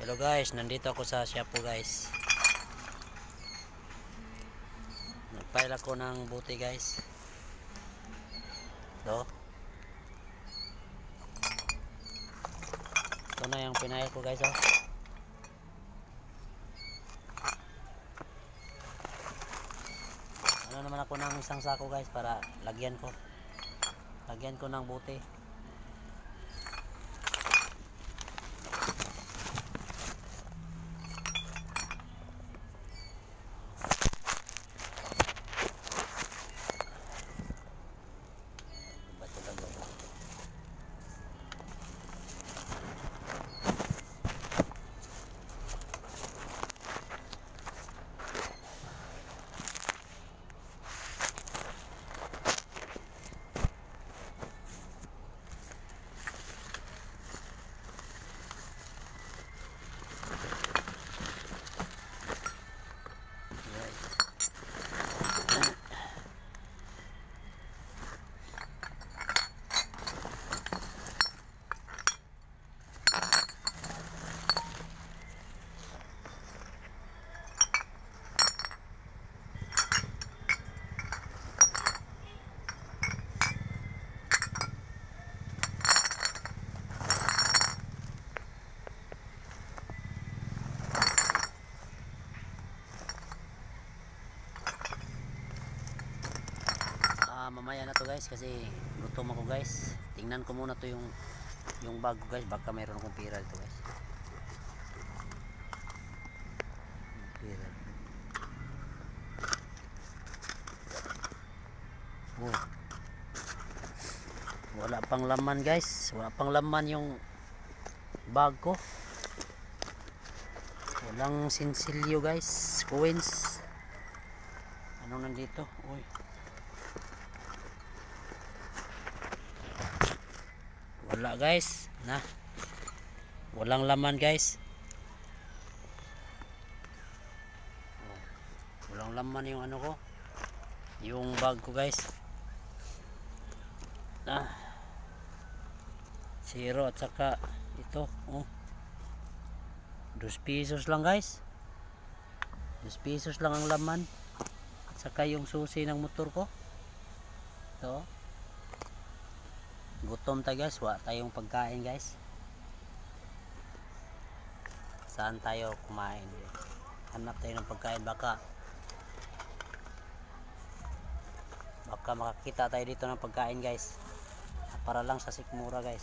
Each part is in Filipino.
Hello guys, nandito ako sa Quiapo guys. Nagpile ako ng buti guys. Ito na yung pinail ko guys oh. Ano naman ako ng isang sako guys para lagyan ko. Lagyan ko ng buti. Mamaya na to guys kasi gutom ako guys. Tingnan ko muna to yung bag ko guys, baka mayroon akong pira dito guys. Pira. Oh. Wala pang laman guys, wala pang laman yung bag ko. Walang sinsilyo guys, coins. Ano nandito? Uy. Wala guys, walang laman guys. Walang laman yung ano ko, yung bag ko guys. Zero at saka ito 2 pesos lang guys. 2 pesos lang ang laman at saka yung susi ng motor ko. Ito. Gutom tayo guys, wala tayong pagkain guys. Saan tayo kumain? Hanap tayo ng pagkain, baka makakita tayo dito ng pagkain guys. Para lang sa sikmura guys.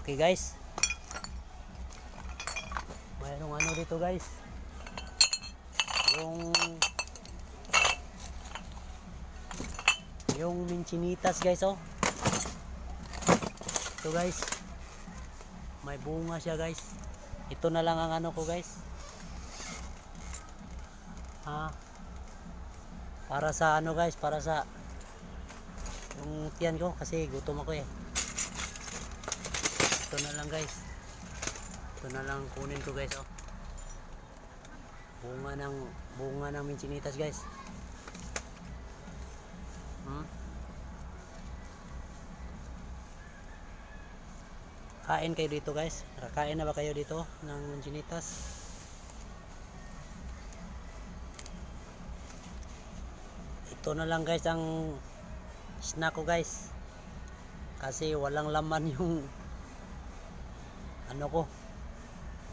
Okay guys. Mayroong ano dito guys. Yung minchinitas guys oh. Ito guys, may bunga siya guys. Ito na lang ang ano ko guys, para sa ano guys, para sa yung tiyan ko kasi gutom ako eh. Ito na lang guys, ito na lang kunin ko guys oh. Bunga ng minchinitas guys. Kain kayo dito guys. Nakakain na ba kayo dito ng minchinitas? Ito na lang guys ang snack ko guys. Kasi walang laman yung ano ko,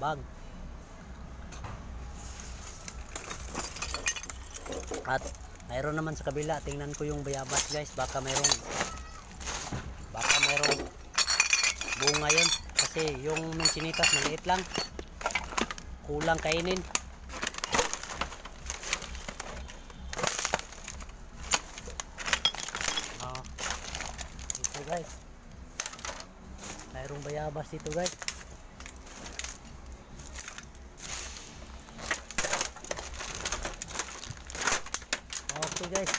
bag. At mayroon naman sa kabila, tingnan ko yung bayabas guys, baka mayroong bunga yun, kasi yung minchinitas maliit lang, kulang kainin. Ito guys, mayroong bayabas dito guys. Okay guys,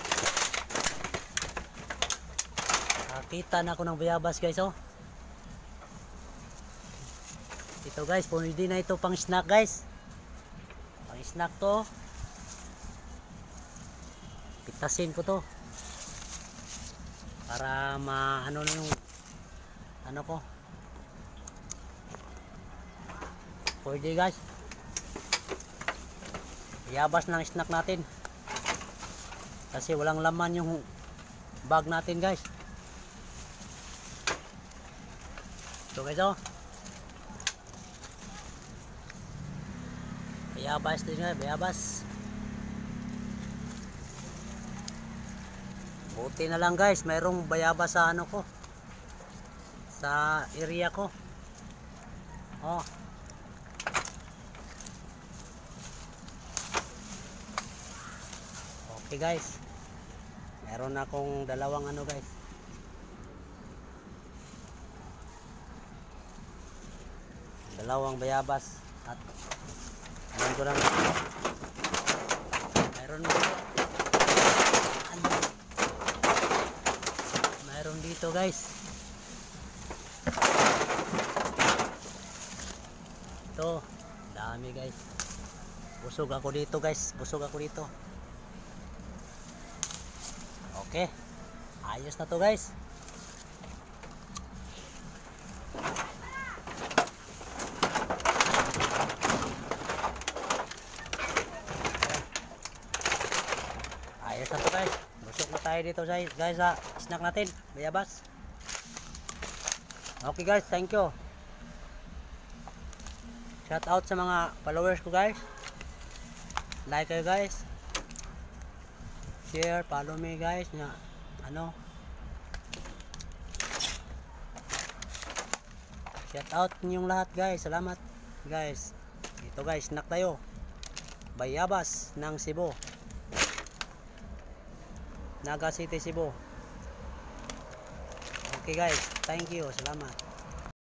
nakita na ako ng bayabas guys oh. Ito guys, pwede na ito pang snack guys. Pang snack to. Pitasin ko to. para maano na yung ano ko. Pwede guys. Bayabas ng snack natin. Kasi walang laman yung bag natin guys. So guys oh. Bayabas din guys, bayabas. Buti na lang guys, mayroong bayabas sa ano ko. Sa area ko. Oh. Okay guys. Meron akong dalawang ano guys. Dalawang bayabas at alam ko lang mayroon dito guys. Ito dami guys. Busog ako dito guys, busog ako dito. Okay, ayos na to guys. Ayos na to guys. Busog na tayo dito guys sa snack natin, bayabas. Okay guys, thank you. Shout out sa mga followers ko guys. Like kayo guys. Share, follow me guys na ano. Shout out ninyong lahat guys. Salamat guys. Ito guys, snack tayo. Bayabas ng Cebu. Naga City, Cebu. Okay guys, thank you. Salamat.